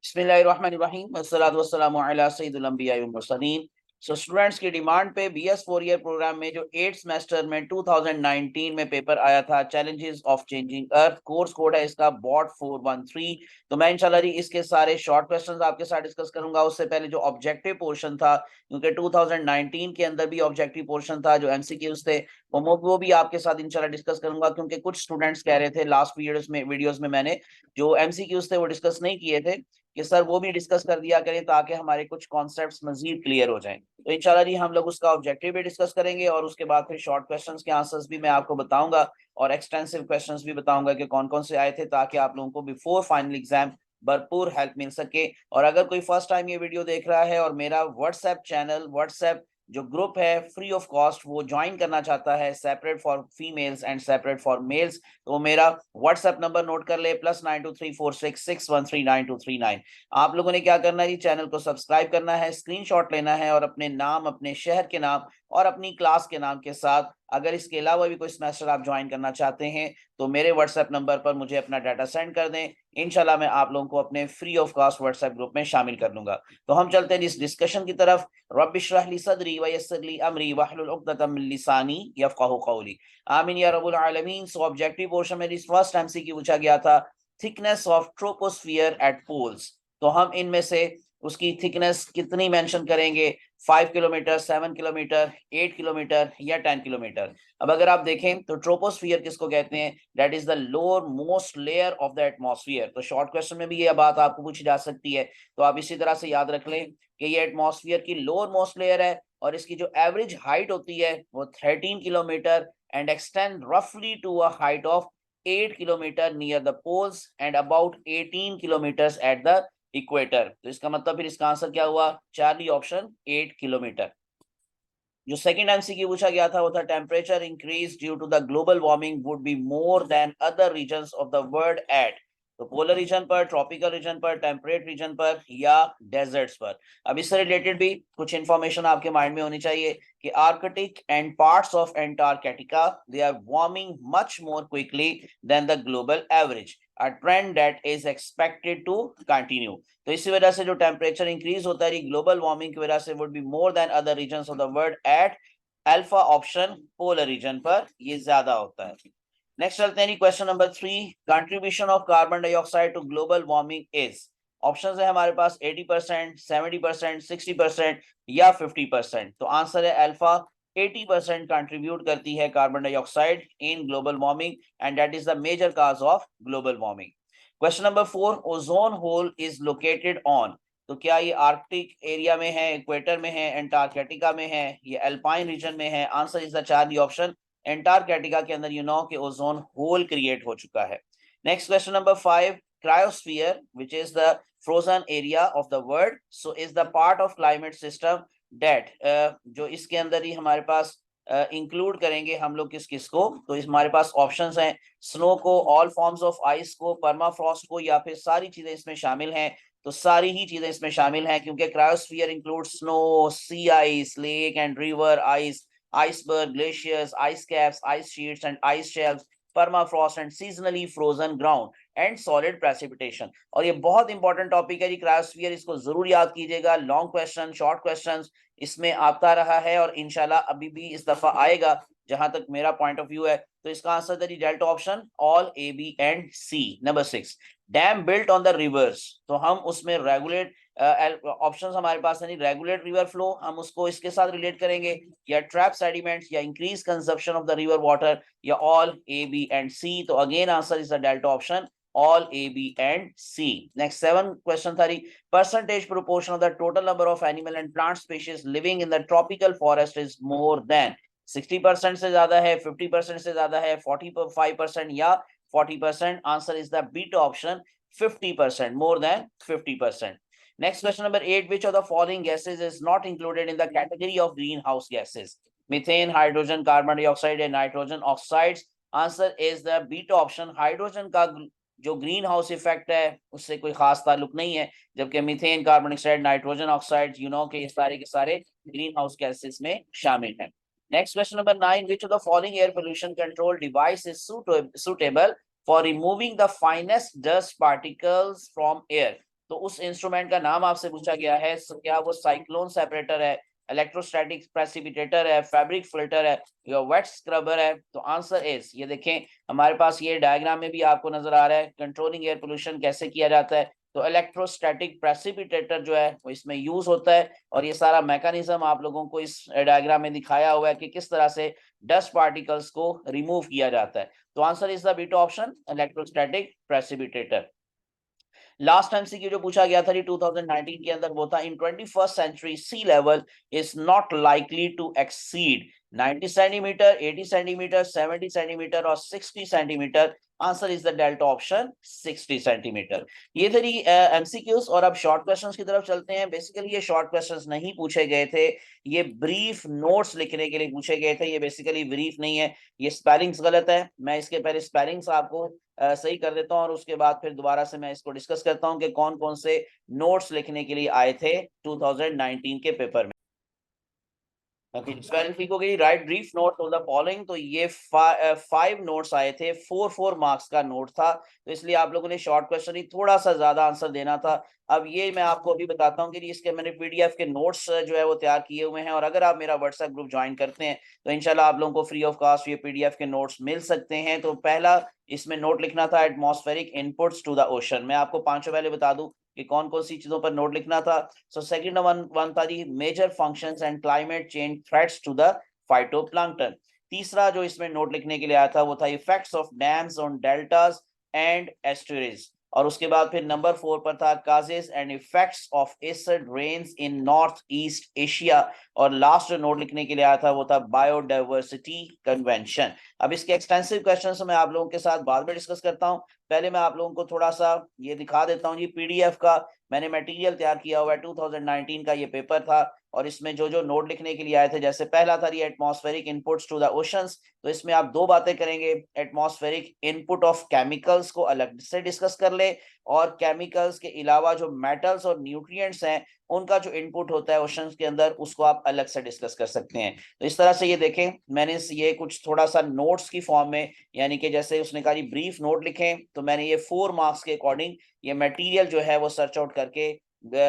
बिस्मिल्लाहिर्रहमानिर्रहीम वस्सलातु वस्सलामु अला सय्यिदिल अंबिया'i वल मुरसलीन। सो स्टूडेंट्स की डिमांड पे BS 4 ईयर प्रोग्राम में जो 8th सेमेस्टर में 2019 में पेपर आया था, challenges of changing earth, course code है इसका बॉट 413। तो मैं इंशाल्लाह जी इसके सारे शॉर्ट क्वेश्चंस आपके साथ डिस्कस करूंगा। उससे पहले जो ऑब्जेक्टिव पोर्शन था, क्योंकि 2019 के अंदर भी ऑब्जेक्टिव पोर्शन था, जो MCQs थे, वो भी आपके साथ इंशाल्लाह डिस्कस करूंगा। क्योंकि कुछ स्टूडेंट्स कह रहे थे लास्ट वीडियोस में मैंने जो MCQs थे वो डिस्कस नहीं किए थे, कि सर वो भी डिस्कस कर दिया करें ताकि हमारे कुछ कॉन्सेप्ट्स मजीद क्लियर हो जाएं। तो इंशाल्लाह जी हम लोग उसका ऑब्जेक्टिव भी डिस्कस करेंगे और उसके बाद फिर शॉर्ट क्वेश्चंस के आंसर्स भी मैं आपको बताऊंगा और एक्सटेंसिव क्वेश्चंस भी बताऊंगा कि कौन कौन से आए थे, ताकि आप लोगों को बिफोर फाइनल एग्जाम भरपूर हेल्प मिल सके। और अगर कोई फर्स्ट टाइम ये वीडियो देख रहा है और मेरा व्हाट्सएप चैनल, व्हाट्सएप जो ग्रुप है फ्री ऑफ कॉस्ट, वो ज्वाइन करना चाहता है, separate for females and separate for mails, तो मेरा व्हाट्सएप नंबर नोट कर ले, +923466139239। आप लोगों ने क्या करना है जी, चैनल को सब्सक्राइब करना है, स्क्रीनशॉट लेना है और अपने नाम, अपने शहर के नाम और अपनी क्लास के नाम के साथ, अगर इसके अलावा भी कोई सेमेस्टर आप ज्वाइन करना चाहते हैं तो मेरे व्हाट्सएप नंबर पर मुझे अपना डाटा सेंड कर दें। इंशाल्लाह मैं आप लोगों को अपने free of cost WhatsApp group में शामिल कर लूंगा। तो हम चलते हैं इस डिस्कशन की तरफ। रब्बि इश्रह ली सदरी व यस्सिर ली अमरी वहलुल उक़दतम मिन लिसानी यफ़क़हू क़ौली। आमीन या रब्बुल आलमीन। सो ऑब्जेक्टिव पोर्शन में इस फर्स्ट MCQ पूछा गया था, thickness of troposphere at poles. तो हम इनमें से उसकी थिकनेस कितनी मेंशन करेंगे, 5 किलोमीटर, 7 किलोमीटर, 8 किलोमीटर या 10 किलोमीटर। अब अगर आप देखें तो ट्रोपोस्फियर किसको कहते हैं, that is the lower most layer of the atmosphere. तो शॉर्ट क्वेश्चन में भी ये बात आपको पूछी जा सकती है, तो आप इसी तरह से याद रख लें कि ये एटमॉस्फेयर की लोअर मोस्ट लेयर है और इसकी जो एवरेज हाइट होती है वो 13 किलोमीटर एंड एक्सटेंड रफली to a height of 8 kilometre near the poles and about 18 kilometre at the equator. तो इसका मतलब फिर इसका आंसर क्या हुआ, चार्ली ऑप्शन 8 किलोमीटर। जो सेकंड MCQ पूछा गया था वो था, temperature increase due to the global warming would be more than other regions of the world at. तो पोलर रीजन पर, ट्रॉपिकल रीजन पर, टेम्परेट रीजन पर या डेजर्ट्स पर। अब इससे रिलेटेड भी कुछ इंफॉर्मेशन आपके माइंड में होनी चाहिए कि Arctic and parts of Antarctica they are warming much more quickly than the global average, a trend that is expected to continue। तो इसी वजह से जो टेम्परेचर इंक्रीज होता है ग्लोबल वार्मिंग की वजह से would be more than other regions of the world at alpha option polar region पर ये ज्यादा होता है। नेक्स्ट चलते हैं question number 3, contribution of carbon dioxide to global warming is. Option है हमारे पास 80%, 70%, 60% या 50%। तो आंसर है अल्फा, 80% कंट्रीब्यूट करती है carbon dioxide in global warming and that is the major cause of global warming. Question number 4, ozone hole is located on. तो क्या ये आर्कटिक एरिया में है, इक्वेटर में है, एंटार्क्टिका में है, ये अल्पाइन रीजन में है? Answer is the Charlie option, Antarctica के अंदर कि ओजोन होल क्रिएट हो चुका है। Next question number 5, cryosphere which is the frozen area of the world, so is the part of climate system that. जो इसके अंदर ही हमारे पास इंक्लूड करेंगे हम लोग किस किस को, तो इस हमारे पास ऑप्शंस हैं, स्नो को, ऑल फॉर्म्स ऑफ आइस को, परमाफ्रॉस्ट को, या फिर सारी चीजें इसमें शामिल हैं। तो सारी ही चीजें इसमें शामिल हैं क्योंकि cryosphere include snow, sea ice, lake and river ice, iceberg, glaciers, ice caps, ice sheets and ice shelves, permafrost and seasonally frozen ground and solid precipitation. और ये बहुत इंपॉर्टेंट टॉपिक है जी क्रायोस्फीयर, इसको जरूर याद कीजिएगा। लॉन्ग क्वेश्चन, शॉर्ट क्वेश्चन इसमें आता रहा है और इंशाल्लाह अभी भी इस दफा आएगा जहां तक मेरा पॉइंट ऑफ व्यू है। तो इसका आंसर है delta option all A B and C. Number 6, dam built on the rivers. तो हम उसमें रेगुलेट ऑप्शंस हमारे पास है, रेगुलेट रिवर फ्लो, हम उसको इसके साथ रिलेट करेंगे, या ट्रैप सेडिमेंट्स, या increase consumption of the river water, या ऑल ए बी एंड सी। तो again answer is the delta option all A, B and C. Next 7 question था, percentage proportion of the total number of animal and plant species living in the tropical forest is more than। 60% से ज्यादा है, 50% से ज्यादा है, 45% या 40%? Answer is the beta option, 50%, more than 50%। Next question number 8, which of the following gases is not included in the category of greenhouse gases? Methane, hydrogen, carbon dioxide and nitrogen oxides। Answer is the beta option, hydrogen का जो green house effect है उससे कोई खास ताल्लुक नहीं है, जबकि methane, carbon dioxide, nitrogen oxide के सारे के सारे ग्रीन हाउस गैसेस में शामिल हैं। Next question number 9, which of the following air pollution control device is suitable for removing the finest dust particles from air. तो उस इंस्ट्रूमेंट का नाम आपसे पूछा गया है, क्या वो साइक्लोन सेपरेटर है, इलेक्ट्रोस्टैटिक प्रेसिपिटेटर है, फैब्रिक फिल्टर है या वेट स्क्रबर है? तो आंसर इज, ये देखें हमारे पास ये डायग्राम में भी आपको नजर आ रहा है कंट्रोलिंग एयर पोल्यूशन कैसे किया जाता है। तो इलेक्ट्रोस्टैटिक प्रेसिपिटेटर जो है वो इसमें यूज होता है, और ये सारा मैकेनिज्म आप लोगों को इस डायग्राम में दिखाया हुआ है कि किस तरह से डस्ट पार्टिकल्स को रिमूव किया जाता है। तो answer is the beta option, electrostatic precipitator. Last MCQ जो पूछा गया था 2019 के अंदर वो था, in 21st century sea level is not likely to exceed 90 centimetre, 80 centimetre, 70 centimetre और 60 centimetre. Answer is the delta option 60 centimetre. ये थे एमसीक्यूज, और अब शॉर्ट क्वेश्चंस की तरफ चलते हैं। बेसिकली ये शॉर्ट क्वेश्चंस नहीं पूछे गए थे, ये ब्रीफ नोट्स लिखने के लिए पूछे गए थे। ये बेसिकली ब्रीफ नहीं है, ये स्पेलिंग्स गलत है। मैं इसके पहले स्पेलिंग्स आपको सही कर देता हूं, और उसके बाद फिर दोबारा से मैं इसको डिस्कस करता हूं कि कौन कौन से नोट्स लिखने के लिए आए थे 2019 के पेपर में। ठीक हो गई। Right brief note on the following. तो ये 5 नोट्स आए थे, 4 मार्क्स का नोट था, तो इसलिए आप लोगों ने शॉर्ट क्वेश्चन ही थोड़ा सा ज्यादा आंसर देना था। अब ये मैं आपको अभी बताता हूँ कि इसके मैंने पीडीएफ के नोट्स जो है वो तैयार किए हुए हैं, और अगर आप मेरा व्हाट्सएप ग्रुप ज्वाइन करते हैं तो इंशाल्लाह आप लोगों को फ्री ऑफ कॉस्ट ये पीडीएफ के नोट्स मिल सकते हैं। तो पहला इसमें नोट लिखना था atmospheric inputs to the ocean. मैं आपको पांचों पहले बता दूं कि कौन कौन सी चीजों पर नोट लिखना था। सो सेकंड वन था the major functions and climate change threats to the phytoplankton. तीसरा जो इसमें नोट लिखने के लिए आया था वो था effects of dams on deltas and estuaries. और उसके बाद फिर नंबर 4 पर था causes and effects of acid rains in North East Asia. और लास्ट जो नोट लिखने के लिए आया था वो था बायोडाइवर्सिटी कन्वेंशन। अब इसके एक्सटेंसिव क्वेश्चंस मैं आप लोगों के साथ बाद में डिस्कस करता हूं। पहले मैं आप लोगों को थोड़ा सा ये दिखा देता हूँ, ये पीडीएफ का मैंने मटेरियल तैयार किया हुआ है, 2019 का ये पेपर था, और इसमें जो जो नोट लिखने के लिए आए थे, जैसे पहला था ये atmospheric inputs to the oceans. तो इसमें आप दो बातें करेंगे, एटमॉस्फेरिक इनपुट ऑफ केमिकल्स को अलग से डिस्कस कर ले, और केमिकल्स के अलावा जो मेटल्स और न्यूट्रिएंट्स हैं उनका जो इनपुट होता है ओशंस के अंदर उसको आप अलग से डिस्कस कर सकते हैं। तो इस तरह से ये देखें मैंने ये कुछ थोड़ा सा नोट्स की फॉर्म में, यानी कि जैसे उसने कहा ब्रीफ नोट लिखें, तो मैंने ये 4 मार्क्स के अकॉर्डिंग ये मटेरियल जो है वो सर्च आउट करके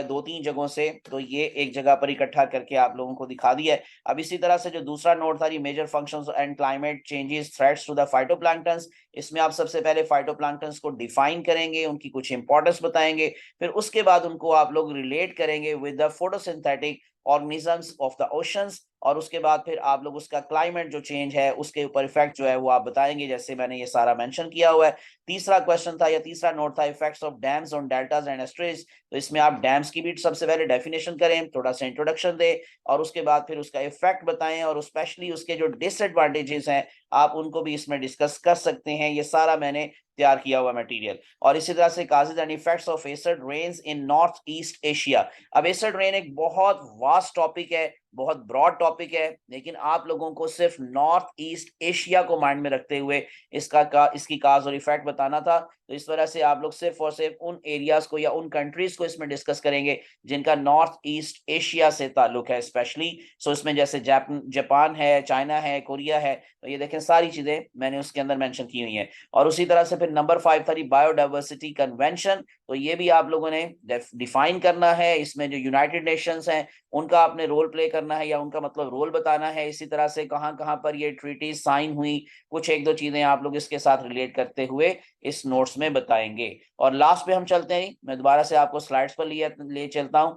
2-3 जगहों से, तो ये एक जगह पर इकट्ठा करके आप लोगों को दिखा दिया है। अब इसी तरह से जो दूसरा नोट था major functions and climate changes threats to the phytoplanktons, इसमें आप सबसे पहले फाइटोप्लैंक्टन्स को डिफाइन करेंगे, उनकी कुछ इंपॉर्टेंस बताएंगे, फिर उसके बाद उनको आप लोग रिलेट करेंगे with the photosynthetic organisms of the oceans, और उसके बाद फिर आप लोग उसका क्लाइमेट जो चेंज है उसके ऊपर इफेक्ट जो है वो आप बताएंगे, जैसे मैंने ये सारा मेंशन किया हुआ है। तीसरा क्वेश्चन था या तीसरा नोट था effects of dams on deltas and esterase. तो इसमें आप डैम्स की भी सबसे पहले डेफिनेशन करें, थोड़ा सा इंट्रोडक्शन दें, और उसके बाद फिर उसका इफेक्ट बताएं, और स्पेशली उसके जो डिसएडवांटेजेस हैं आप उनको भी इसमें डिस्कस कर सकते हैं। ये सारा मैंने तैयार किया हुआ मटेरियल। और इसी तरह से causes and effects of acid rains in North East Asia. अब एसिड रेन एक बहुत वास्ट टॉपिक है, बहुत ब्रॉड टॉपिक है, लेकिन आप लोगों को सिर्फ नॉर्थ ईस्ट एशिया को माइंड में रखते हुए इसकी काज और इफेक्ट बताना था। तो इस वजह से आप लोग सिर्फ और सिर्फ उन एरियाज को या उन कंट्रीज को इसमें डिस्कस करेंगे जिनका नॉर्थ ईस्ट एशिया से ताल्लुक है स्पेशली। सो इसमें जैसे जापान है, चाइना है, कोरिया है, तो ये देखें सारी चीजें मैंने उसके अंदर मेंशन की हुई हैं। और उसी तरह से फिर नंबर 5 था बायोडाइवर्सिटी कन्वेंशन। तो ये भी आप लोगों ने डिफाइन करना है, इसमें जो यूनाइटेड नेशंस हैं उनका आपने रोल प्ले करना है या उनका मतलब रोल बताना है। इसी तरह से कहां कहां पर ये ट्रीटीज साइन हुई, कुछ एक दो चीजें आप लोग इसके साथ रिलेट करते हुए इस नोट्स में बताएंगे। और लास्ट पे हम चलते हैं, मैं दोबारा से आपको स्लाइड्स पर ले चलता हूं।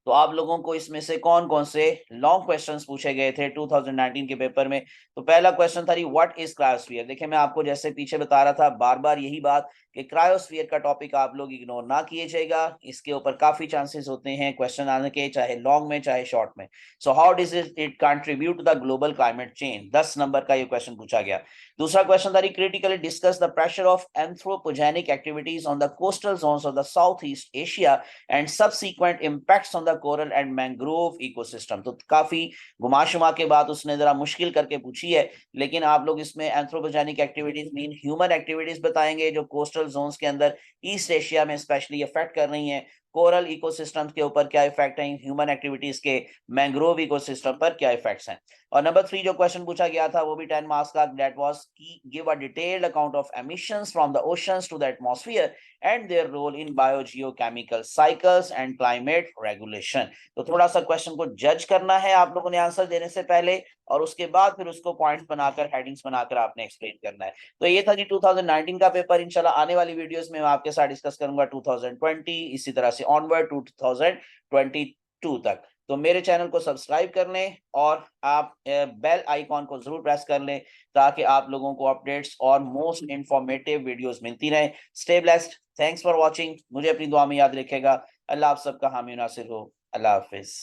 तो आप लोगों को इसमें से कौन कौन से लॉन्ग क्वेश्चंस पूछे गए थे 2019 के पेपर में। तो पहला क्वेश्चन था व्हाट इज क्रायोस्फीयर। देखिए मैं आपको जैसे पीछे बता रहा था बार बार यही बात कि क्रायोस्फीयर का टॉपिक आप लोग इग्नोर ना कीजिएगा, इसके ऊपर काफी चांसेस होते हैं क्वेश्चन आने के, चाहे लॉन्ग में चाहे शॉर्ट में। So how does it contribute to the global climate change, 10 number का ये क्वेश्चन पूछा गया। दूसरा क्वेश्चन था critically discuss the pressure of anthropogenic activities on the coastal zones of the South East Asia and subsequent impacts on the coral and mangrove ecosystem. तो काफी गुमाशुमा के बाद उसने जरा मुश्किल करके पूछी है, लेकिन आप लोग इसमें anthropogenic activities mean human activities बताएंगे जो कोस्टल जोन्स के अंदर ईस्ट एशिया में स्पेशली अफेक्ट कर रही हैं, कोरल इकोसिस्टम के ऊपर क्या इफेक्ट है, ह्यूमन एक्टिविटीज के मैंग्रोव इकोसिस्टम पर क्या इफेक्ट्स हैं। और नंबर 3 जो क्वेश्चन पूछा गया था वो भी 10 मार्क्स का, दैट वाज की give a detailed account of emissions from the oceans to the atmosphere and their role in biogeochemical cycles and climate regulation. तो थोड़ा सा क्वेश्चन को जज करना है आप लोगों ने आंसर देने से पहले, और उसके बाद फिर उसको पॉइंट्स बनाकर, हेडिंग्स बनाकर आपने एक्सप्लेन करना है। तो ये था जी 2019 का पेपर। इंशाल्लाह आने वाली वीडियोस में मैं आपके साथ डिस्कस करूंगा 2020, इसी तरह से ऑनवर्ड 2022 तक। तो मेरे चैनल को सब्सक्राइब कर लें और आप बेल आइकॉन को जरूर प्रेस कर लें ताकि आप लोगों को अपडेट्स और मोस्ट इंफॉर्मेटिव वीडियोस मिलती रहें। Stay blessed, thanks for watching, मुझे अपनी दुआ में याद रखेगा। अल्लाह आप सबका हामी नासिर हो। अल्लाह हाफिज।